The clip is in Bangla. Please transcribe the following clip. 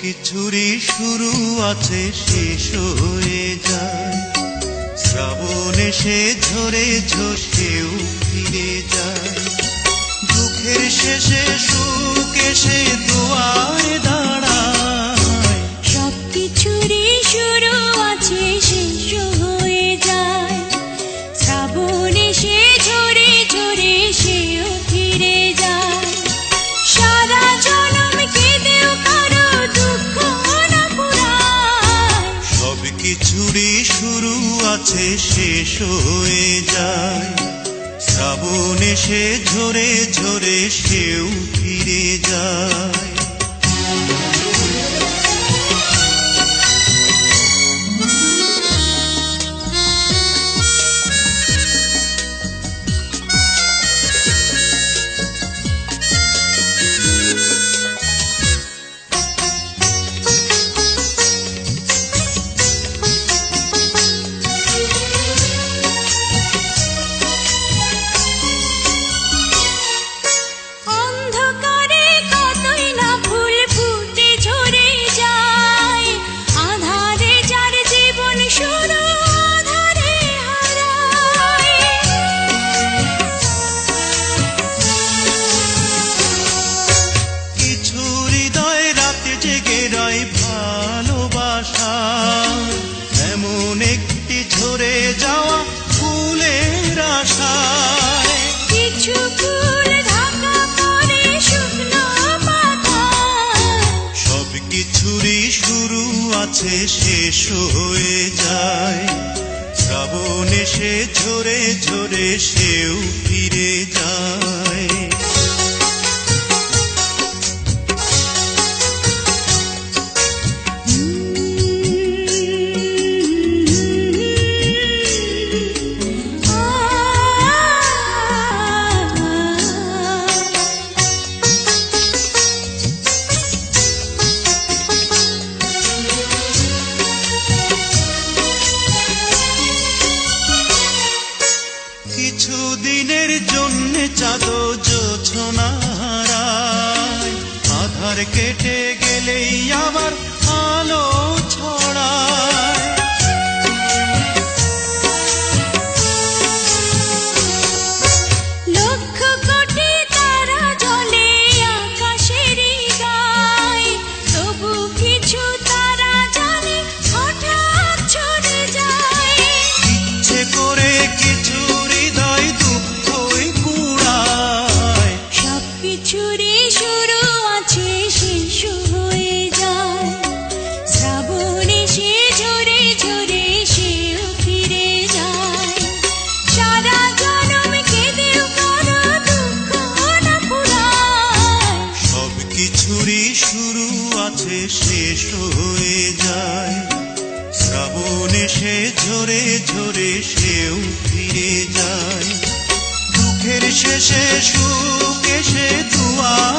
কিছুরই শুরু আছে শেষ হয়ে যায়, শ্রাবণ এসে ঝরে ঝসেও ফিরে যায়। দুঃখের শেষে সুখ এসে দুয়ারে দাঁড়ায়, সবকিছুরই শুরু আছে শেষ হয়ে যায়, শ্রাবণ এসে ঝরে ঝরে সেও ফিরে যায়। সারা জনম কেঁদেও কারো দুঃখ না ফুরায়, সবকিছুরই শুরু আছে শেষ হয়ে যায়, শ্রাবণ এসে ঝরে ঝরে সেও ফিরে যায়। অন্ধকারে কতই না ফুল ফুটে ঝরে যায়, আঁধারে যার জীবন শুরু আঁধারে হারায়। কিছু হৃদয় রাতে জেগে রয় ভালোবাসা, এমন একটি ঝরে যাওয়া ফুলের আশায়। কিছু ফুল ঢাকা পড়ে শুকনো পাতায়, সবকিছুরই শুরু আছে শেষ হয়ে যায়, শ্রাবণ এসে ঝরে ঝরে সেও ফিরে যায়। কিছু দিনের জন্য চাঁদ জোছনা হারায়, আধার কেটে গেলেই আবার আলো ছড়ায়। লক্ষ কোটি তারা জ্বলে আকাশেরই গায়ে, তবু কিছু তারা জানে হঠাৎ ছড়ে যায়। ইচ্ছে করে কিছু হৃদয় দুঃখই কুড়ায়, সবকিছুরই শুরু আছে শেষ হয়ে যায়, শ্রাবণ এসে ঝরে ঝরে সেও ফিরে যায়। সারা জনম কেঁদেও কারো দুঃখ না ফুরায়, সবকিছুরই শুরু আছে শেষ হয়ে যায়, শ্রাবণ এসে ঝরে ঝরে সেও ফিরে যায়। দুঃখের শেষে সুখ এসে দুয়ারে